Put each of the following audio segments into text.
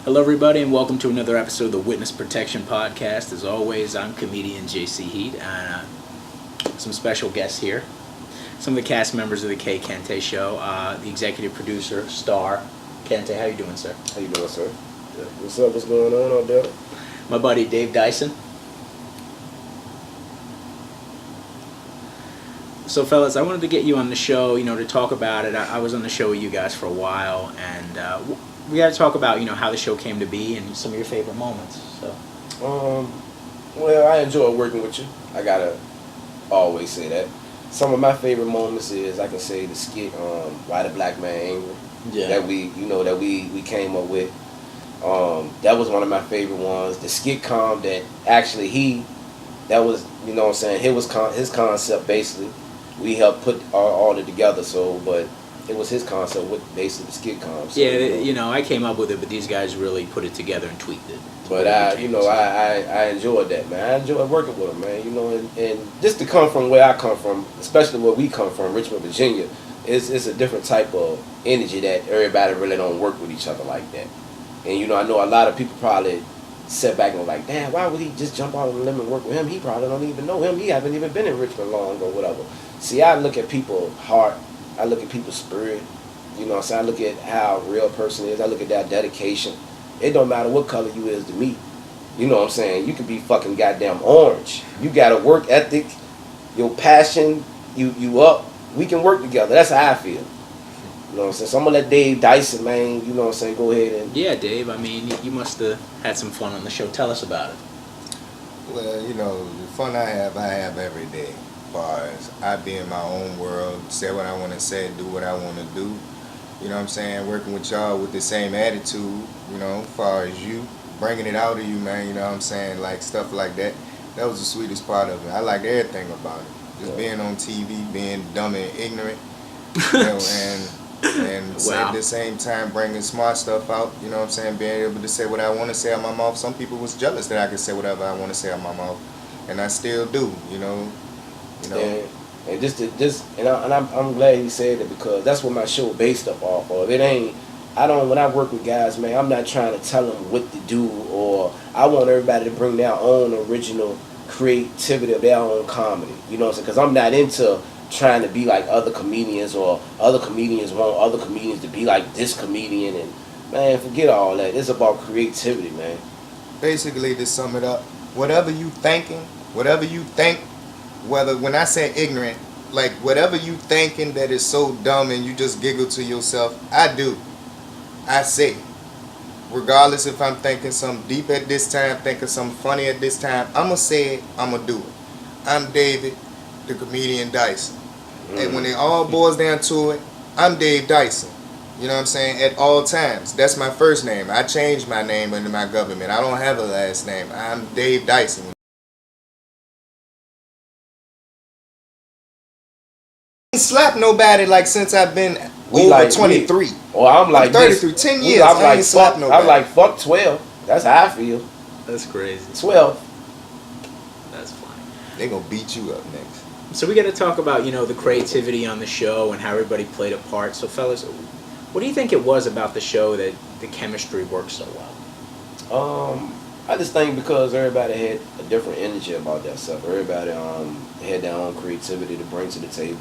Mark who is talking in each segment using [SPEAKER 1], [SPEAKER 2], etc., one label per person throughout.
[SPEAKER 1] Hello, everybody, and welcome to another episode of the Witness Protection Podcast. As always, I'm comedian JC Heat, and some special guests here. Some of the cast members of the K.KINTE Show, the executive producer, star, Kente. How you doing, sir?
[SPEAKER 2] How you doing, sir? Good. What's up? What's going on out there?
[SPEAKER 1] My buddy Dave Dyson. So, fellas, I wanted to get you on the show, to talk about it. I was on the show with you guys for a while, and we got to talk about, how the show came to be and some of your favorite moments. So,
[SPEAKER 2] well, I enjoy working with you. I gotta always say that. Some of my favorite moments is I can say the skit, "Why the Black Man Angry," that we came up with. That was one of my favorite ones. The skit that actually that was his concept basically. We helped put all it together. So, but it was his concept with basically the skit com. So,
[SPEAKER 1] I came up with it, but these guys really put it together and tweaked it.
[SPEAKER 2] But I enjoyed that, man. I enjoyed working with them, man. And just to come from where I come from, especially where we come from, Richmond, Virginia, it's a different type of energy that everybody really don't work with each other like that. And I know a lot of people probably sit back and were like, damn, why would he just jump out on the limb and work with him? He probably don't even know him. He haven't even been in Richmond long or whatever. See, I look at people's heart. I look at people's spirit. I look at how a real person is. I look at their dedication. It don't matter what color you is to me. You know what I'm saying? You could be fucking goddamn orange. You got a work ethic, your passion, you up. We can work together. That's how I feel. You know what I'm saying? So I'm going to let Dave Dyson, man, go ahead and...
[SPEAKER 1] Yeah, Dave, you must have had some fun on the show. Tell us about it.
[SPEAKER 3] Well, the fun I have every day. As far as I be in my own world, say what I want to say, do what I want to do. You know what I'm saying? Working with y'all with the same attitude, as far as you, bringing it out of you, man, you know what I'm saying? Like, stuff like that. That was the sweetest part of it. I liked everything about it. Just being on TV, being dumb and ignorant, and
[SPEAKER 1] wow.
[SPEAKER 3] At the same time bringing smart stuff out, you know what I'm saying, being able to say what I want to say out my mouth. Some people was jealous that I could say whatever I want to say out my mouth, and I still do,
[SPEAKER 2] And I'm glad he said it, because that's what my show based up off of. When I work with guys, man, I'm not trying to tell them what to do, or I want everybody to bring their own original creativity of their own comedy, you know what I'm saying? Because I'm not into trying to be like other comedians, or other comedians want other comedians to be like this comedian, and man, forget all that. It's about creativity, man.
[SPEAKER 3] Basically, to sum it up, whatever you think, when I say ignorant, like whatever you thinking that is so dumb and you just giggle to yourself, I say, regardless if I'm thinking something deep at this time, thinking something funny at this time, I'm going to say it, I'm going to do it. I'm David, the comedian Dyson. And when it all boils down to it, I'm Dave Dyson. You know what I'm saying? At all times. That's my first name. I changed my name under my government. I don't have a last name. I'm Dave Dyson. I ain't slapped nobody like since I've been over 23.
[SPEAKER 2] I'm like
[SPEAKER 3] 33, 10 years. I ain't slapped nobody.
[SPEAKER 2] I'm like, fuck 12. That's how I feel.
[SPEAKER 1] That's crazy.
[SPEAKER 2] 12.
[SPEAKER 1] That's funny.
[SPEAKER 3] They gonna beat you up next.
[SPEAKER 1] So we got to talk about, the creativity on the show and how everybody played a part. So, fellas, what do you think it was about the show that the chemistry worked so well?
[SPEAKER 2] I just think because everybody had a different energy about that stuff. Everybody had their own creativity to bring to the table.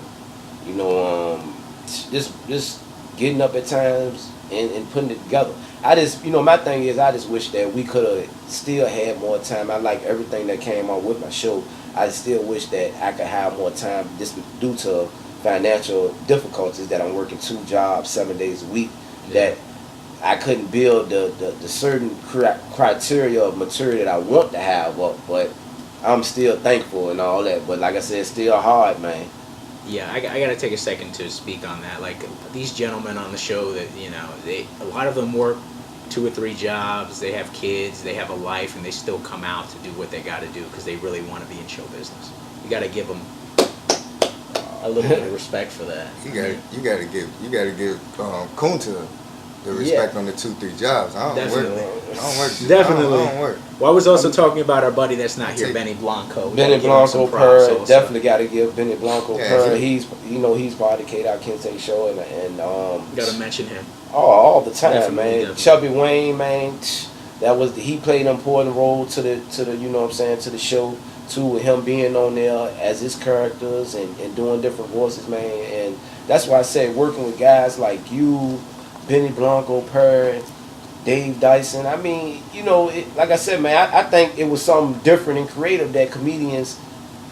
[SPEAKER 2] Just getting up at times and putting it together. My thing is, I just wish that we could have still had more time. I like everything that came out with my show. I still wish that I could have more time, just due to financial difficulties, that I'm working 2 jobs 7 days a week, that I couldn't build the certain criteria of maturity that I want to have up, but I'm still thankful and all that. But like I said, it's still hard, man.
[SPEAKER 1] Yeah, I got to take a second to speak on that. Like, these gentlemen on the show that, a lot of them work 2 or 3 jobs, they have kids, they have a life, and they still come out to do what they got to do because they really want to be in show business. You got to give them a little bit of respect for that.
[SPEAKER 3] You got to give KINTE the respect on the 2-3 jobs. I don't
[SPEAKER 1] Definitely.
[SPEAKER 3] work. I don't work.
[SPEAKER 1] Definitely.
[SPEAKER 3] I don't work.
[SPEAKER 1] Well, I was also talking about our buddy that's not here,
[SPEAKER 3] take-
[SPEAKER 1] Benny Blanco. We
[SPEAKER 2] Benny
[SPEAKER 1] gotta give him some
[SPEAKER 2] Blanco,
[SPEAKER 1] props
[SPEAKER 2] Per,
[SPEAKER 1] also.
[SPEAKER 2] definitely got to give Benny Blanco,
[SPEAKER 3] Yeah,
[SPEAKER 2] Per.
[SPEAKER 3] he-
[SPEAKER 2] He's part of the K.KINTE show, and
[SPEAKER 1] Gotta mention him.
[SPEAKER 2] all the time,
[SPEAKER 1] Definitely.
[SPEAKER 2] man. Chubby Wayne, man, he played an important role to the you know what I'm saying, to the show too, with him being on there as his characters and doing different voices, man. And that's why I say working with guys like you, Benny Blanco, Per, Dave Dyson. I mean, like I said, man, I think it was something different and creative that comedians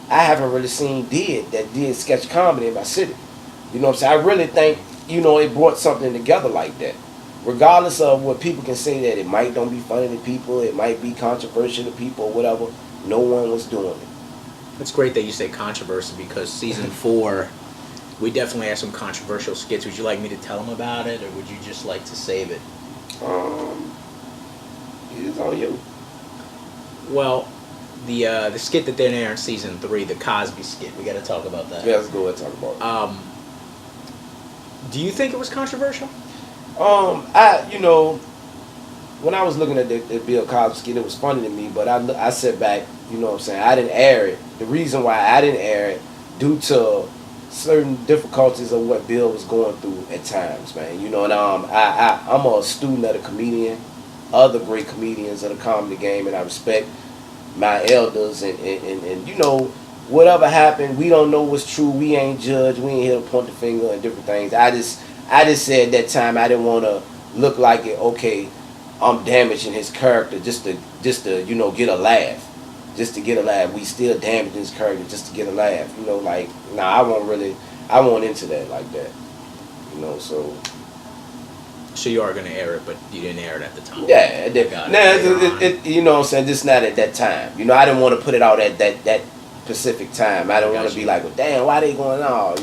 [SPEAKER 2] I haven't really seen did sketch comedy in my city. You know what I'm saying? I really think, it brought something together like that. Regardless of what people can say, that it might don't be funny to people, it might be controversial to people or whatever, no one was doing it.
[SPEAKER 1] It's great that you say controversy because season 4, we definitely have some controversial skits. Would you like me to tell them about it, or would you just like to save it?
[SPEAKER 2] It's on you.
[SPEAKER 1] Well, the skit that they're there in season 3, the Cosby skit, we got to talk about that.
[SPEAKER 2] Yeah, let's go ahead and talk about it.
[SPEAKER 1] Do you think it was controversial?
[SPEAKER 2] When I was looking at the Bill Cosby skit, it was funny to me, but I sat back, you know what I'm saying, I didn't air it. The reason why I didn't air it, due to certain difficulties of what Bill was going through at times, man. And I'm a student of the comedian, other great comedians of the comedy game, and I respect my elders, and whatever happened, we don't know what's true, we ain't judge, we ain't here to point the finger and different things. I just said that time I didn't want to look like it, okay, I'm damaging his character just to get a laugh. Just to get a laugh. We still damaging his character just to get a laugh. I won't into that like that. So
[SPEAKER 1] you are going to air it, but you didn't air it at the time.
[SPEAKER 2] yeah, it did.
[SPEAKER 1] Got
[SPEAKER 2] Nah,
[SPEAKER 1] it.
[SPEAKER 2] you know what I'm saying, just not at that time. I didn't want to put it out at that specific time. I don't want to be like, well, damn, why they going on?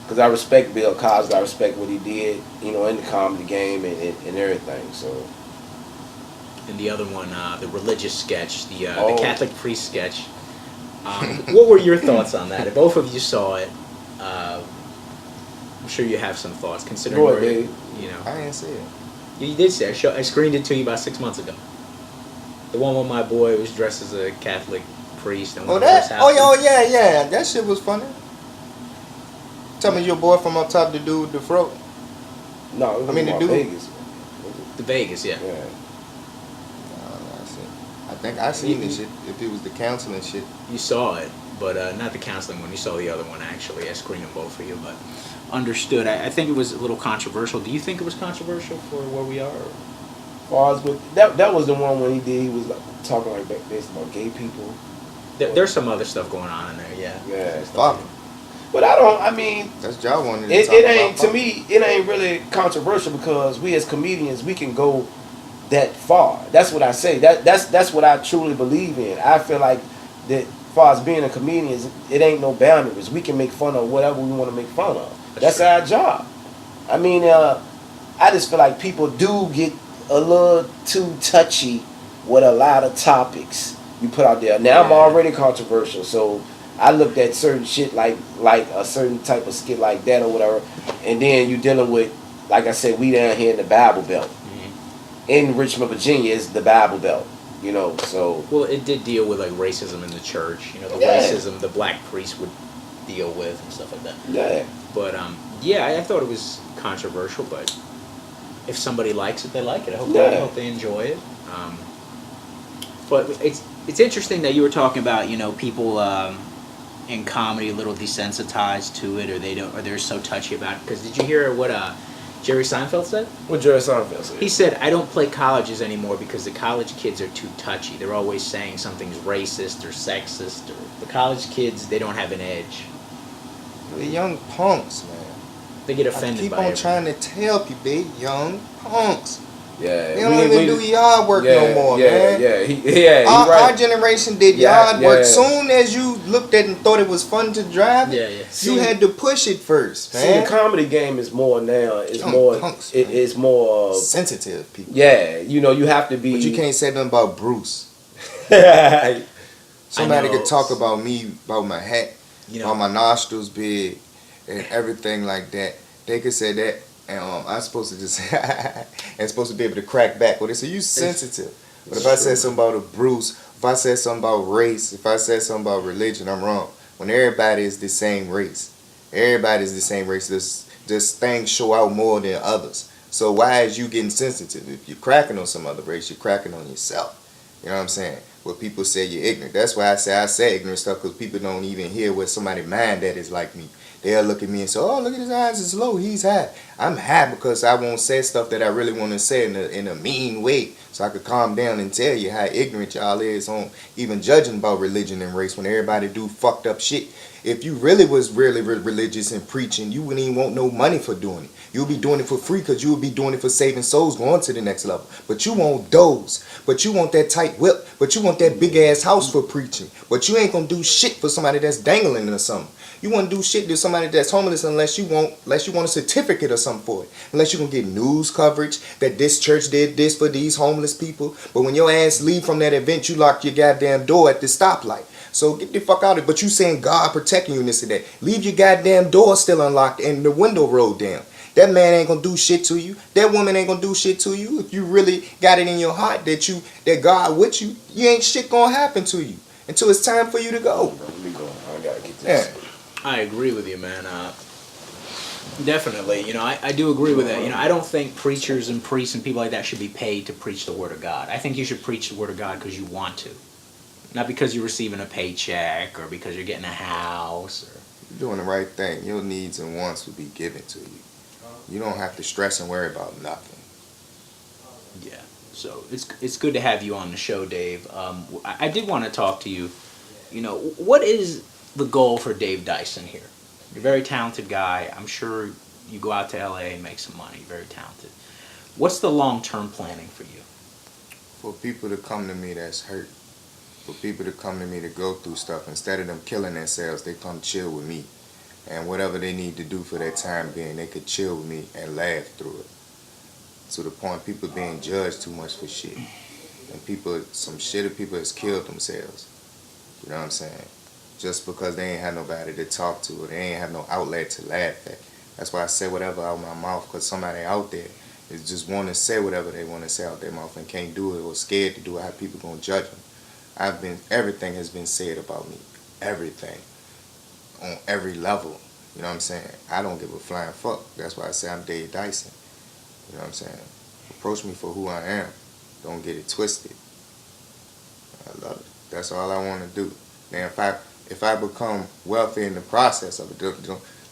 [SPEAKER 2] Because I respect Bill Cosby, I respect what he did, in the comedy game and everything. So.
[SPEAKER 1] And the other one, the religious sketch, the
[SPEAKER 2] Oh.
[SPEAKER 1] Catholic priest sketch. What were your thoughts on that? If both of you saw it, I'm sure you have some thoughts, considering
[SPEAKER 2] Go ahead,
[SPEAKER 1] where,
[SPEAKER 2] Dave.
[SPEAKER 3] I didn't see it.
[SPEAKER 1] You did say I screened it to you about 6 months ago. The one where my boy was dressed as a Catholic priest and went to his house.
[SPEAKER 3] Yeah. That shit was funny. Tell me your boy from up top, the dude with the fro.
[SPEAKER 2] No, it was
[SPEAKER 3] I mean, the
[SPEAKER 2] about
[SPEAKER 3] dude-
[SPEAKER 2] Vegas.
[SPEAKER 1] The Vegas, yeah.
[SPEAKER 2] Yeah.
[SPEAKER 3] I think I seen this shit. If it was the counseling shit.
[SPEAKER 1] You saw it, but not the counseling one. You saw the other one, actually. I screened them both for you, but understood. I think it was a little controversial. Do you think it was controversial for where we are?
[SPEAKER 2] That was the one when he was like talking like basically about gay people.
[SPEAKER 1] There's some other stuff going on in there, yeah.
[SPEAKER 2] Yeah.
[SPEAKER 3] Fuck.
[SPEAKER 2] But I mean,
[SPEAKER 3] That's y'all wanted to
[SPEAKER 2] it
[SPEAKER 3] talk
[SPEAKER 2] ain't,
[SPEAKER 3] about.
[SPEAKER 2] to me, it ain't really controversial because we as comedians, we can go that far. That's what I say. That's what I truly believe in. I feel like that as far as being a comedian, it ain't no boundaries. We can make fun of whatever we want to make fun of. That's
[SPEAKER 1] true.
[SPEAKER 2] our job. I mean, I just feel like people do get a little too touchy with a lot of topics you put out there. Now I'm already controversial, so I looked at certain shit like a certain type of skit like that or whatever, and then you dealing with, like I said, we down here in the Bible Belt. In Richmond, Virginia is the Bible Belt, so.
[SPEAKER 1] Well, it did deal with like racism in the church, the
[SPEAKER 2] Yeah.
[SPEAKER 1] racism the black priest would deal with and stuff like that.
[SPEAKER 2] Yeah.
[SPEAKER 1] But I thought it was controversial, but if somebody likes it, they like it. I hope they enjoy it. But it's interesting that you were talking about, people in comedy a little desensitized to it, or they're so touchy about it. Because did you hear what Jerry Seinfeld said?
[SPEAKER 2] What Jerry Seinfeld said?
[SPEAKER 1] He said, I don't play colleges anymore because the college kids are too touchy. They're always saying something's racist or sexist. Or the college kids, they don't have an edge.
[SPEAKER 3] The young punks, man.
[SPEAKER 1] They get
[SPEAKER 3] I
[SPEAKER 1] offended
[SPEAKER 3] keep
[SPEAKER 1] by
[SPEAKER 3] on
[SPEAKER 1] everything.
[SPEAKER 3] trying to tell people, they young punks.
[SPEAKER 2] Yeah.
[SPEAKER 3] They don't even do yard work no more, man.
[SPEAKER 2] Yeah.
[SPEAKER 3] Our generation did yard work.
[SPEAKER 2] Yeah.
[SPEAKER 3] Soon as you looked at it and thought it was fun to drive it,
[SPEAKER 1] Yeah.
[SPEAKER 3] you had to push it first,
[SPEAKER 2] See, the
[SPEAKER 3] man.
[SPEAKER 2] comedy game is more now. It's
[SPEAKER 3] Young
[SPEAKER 2] more.
[SPEAKER 3] punks,
[SPEAKER 2] It
[SPEAKER 3] man.
[SPEAKER 2] is more.
[SPEAKER 3] Sensitive people.
[SPEAKER 2] Yeah, you have to be.
[SPEAKER 3] But you can't say nothing about Bruce.
[SPEAKER 2] can't.
[SPEAKER 3] Somebody
[SPEAKER 1] know.
[SPEAKER 3] could talk about me, about my hat,
[SPEAKER 1] You
[SPEAKER 3] about
[SPEAKER 1] know,
[SPEAKER 3] my nostrils big, and everything like that. They could say that, and I'm supposed to just and supposed to be able to crack back. Well, they say you sensitive. But if I said something about a Bruce, if I said something about race, if I said something about religion, I'm wrong. When everybody is the same race, everybody is the same race. This things show out more than others. So why is you getting sensitive? If you're cracking on some other race, you're cracking on yourself. You know what I'm saying? Well, people say you're ignorant. That's why I say ignorant stuff, because people don't even hear what somebody mind that is like me. They'll look at me and say, oh, look at his eyes, it's low, he's high. I'm high because I won't say stuff that I really want to say in a mean way, so I could calm down and tell you how ignorant y'all is on even judging about religion and race when everybody do fucked up shit. If you really was really religious and preaching, you wouldn't even want no money for doing it. You'll be doing it for free because you would be doing it for saving souls going to the next level. But you want those. But you want that tight whip. But you want that big ass house for preaching. But you ain't gonna do shit for somebody that's dangling or something. You want to do shit to somebody that's homeless unless you want a certificate or something for it. Unless you can get news coverage that this church did this for these homeless people. But when your ass leave from that event, you lock your goddamn door at the stoplight. So get the fuck out of it. But you saying God protecting you and this and that. Leave your goddamn door still unlocked and the window rolled down. That man ain't gonna do shit to you. That woman ain't gonna do shit to you. If you really got it in your heart that God with you, you ain't shit gonna happen to you until it's time for you to go.
[SPEAKER 2] Let me go. I gotta get this.
[SPEAKER 3] Yeah.
[SPEAKER 1] I agree with you, man. Definitely. You know, I do agree with that. You know, I don't think preachers and priests and people like that should be paid to preach the Word of God. I think you should preach the Word of God because you want to. Not because you're receiving a paycheck or because you're getting a house. Or
[SPEAKER 3] You're doing the right thing. Your needs and wants will be given to you. You don't have to stress and worry about nothing.
[SPEAKER 1] Yeah. So it's good to have you on the show, Dave. I did want to talk to you. You know, what is the goal for Dave Dyson here? You're a very talented guy. I'm sure you go out to LA and make some money. Very talented. What's the long-term planning for you?
[SPEAKER 3] For people to come to me that's hurt. For people to come to me to go through stuff. Instead of them killing themselves, they come chill with me. And whatever they need to do for that time being, they could chill with me and laugh through it. To the point people being judged too much for shit. And some shitty people has killed themselves. You know what I'm saying? Just because they ain't had nobody to talk to or they ain't have no outlet to laugh at. That's why I say whatever out of my mouth, because somebody out there is just want to say whatever they want to say out their mouth and can't do it or scared to do it, how people going to judge them. Everything has been said about me. Everything. On every level. You know what I'm saying? I don't give a flying fuck. That's why I say I'm Dave Dyson. You know what I'm saying? Approach me for who I am. Don't get it twisted. I love it. That's all I want to do. Now, if I become wealthy in the process of it,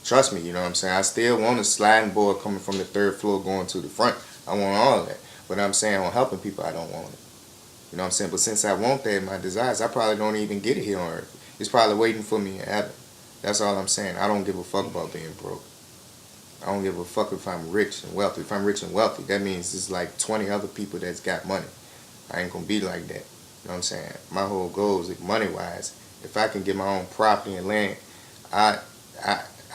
[SPEAKER 3] trust me, you know what I'm saying? I still want a sliding board coming from the third floor going to the front. I want all of that. But I'm saying on helping people, I don't want it. You know what I'm saying? But since I want that in my desires, I probably don't even get it here on earth. It's probably waiting for me in heaven. That's all I'm saying. I don't give a fuck about being broke. I don't give a fuck if I'm rich and wealthy. If I'm rich and wealthy, that means there's like 20 other people that's got money. I ain't gonna be like that. You know what I'm saying? My whole goal is money-wise. If I can get my own property and land, I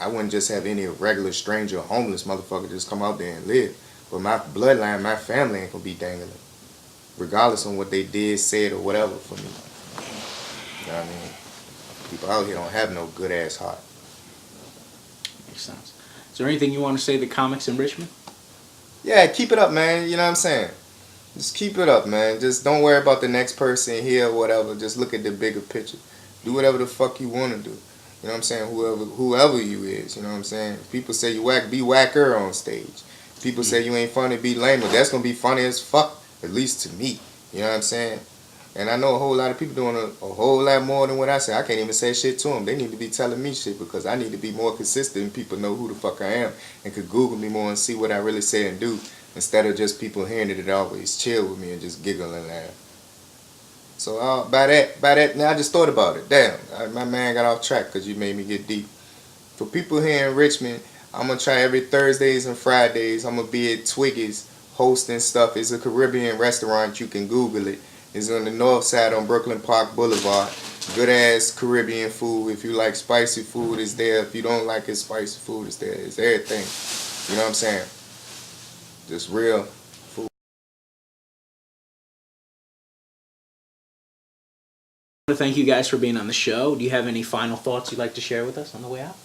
[SPEAKER 3] wouldn't just have any regular stranger or homeless motherfucker just come out there and live. But my bloodline, my family ain't gonna be dangling. Regardless of what they did, said, or whatever for me. You know what I mean? People out here don't have no good-ass heart.
[SPEAKER 1] Makes sense. Is there anything you want to say to comics in Richmond?
[SPEAKER 3] Yeah, keep it up, man. You know what I'm saying? Just keep it up, man. Just don't worry about the next person here or whatever. Just look at the bigger picture. Do whatever the fuck you want to do. You know what I'm saying? Whoever you is. You know what I'm saying? If people say you whack, be whacker on stage. If people say you ain't funny, be lame. But that's going to be funny as fuck, at least to me. You know what I'm saying? And I know a whole lot of people doing a whole lot more than what I say. I can't even say shit to them. They need to be telling me shit because I need to be more consistent and people know who the fuck I am and could Google me more and see what I really say and do instead of just people hearing it always chill with me and just giggle and laugh. So by that, now I just thought about it. Damn, my man got off track because you made me get deep. For people here in Richmond, I'm going to try every Thursdays and Fridays. I'm going to be at Twiggy's hosting stuff. It's a Caribbean restaurant. You can Google it. It's on the north side on Brooklyn Park Boulevard. Good ass Caribbean food. If you like spicy food, it's there. If you don't like it, spicy food, it's there. It's everything. You know what I'm saying? Just real food.
[SPEAKER 1] I want to thank you guys for being on the show. Do you have any final thoughts you'd like to share with us on the way out?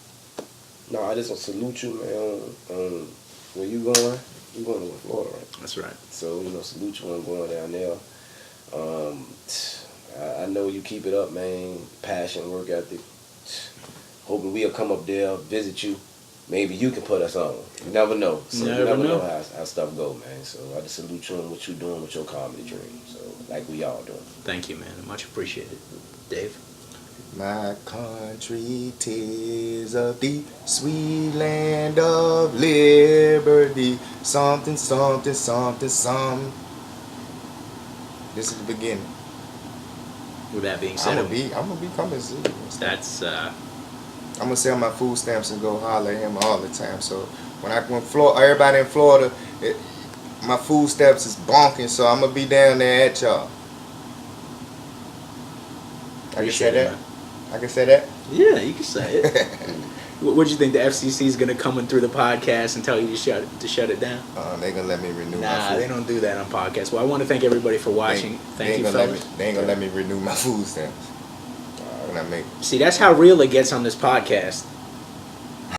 [SPEAKER 2] No, I just want to salute you, man, on Where you going? You going to Florida, right?
[SPEAKER 1] That's right.
[SPEAKER 2] So, salute you on going down there. I know you keep it up, man. Passion, work ethic. Hoping we'll come up there, visit you. Maybe you can put us on. You never know. So
[SPEAKER 1] Never
[SPEAKER 2] you never
[SPEAKER 1] know.
[SPEAKER 2] know how stuff go, man. So I just salute you on what you doing with your comedy dream. So like we all doing.
[SPEAKER 1] Thank you, man. Much appreciated. Dave?
[SPEAKER 3] My country, 'tis of the sweet land of liberty. Something, something, something, something. This is the beginning.
[SPEAKER 1] With that being said,
[SPEAKER 3] I'm gonna be coming soon.
[SPEAKER 1] that's
[SPEAKER 3] I'm gonna sell my food stamps and go holler at him all the time. So when everybody in Florida, my food stamps is bonking. So I'm gonna be down there at y'all. I can say
[SPEAKER 1] Appreciate it,
[SPEAKER 3] that.
[SPEAKER 1] man.
[SPEAKER 3] I can say that.
[SPEAKER 1] Yeah, you can say it. What do you think the FCC is gonna come in through the podcast and tell you to shut it down?
[SPEAKER 3] They gonna let me renew my
[SPEAKER 1] Nah,
[SPEAKER 3] food.
[SPEAKER 1] they don't do that on podcasts. Well, I want to thank everybody for watching. Thank you, fellas.
[SPEAKER 3] They ain't gonna let me renew my food stamps when I make.
[SPEAKER 1] See, that's how real it gets on this podcast.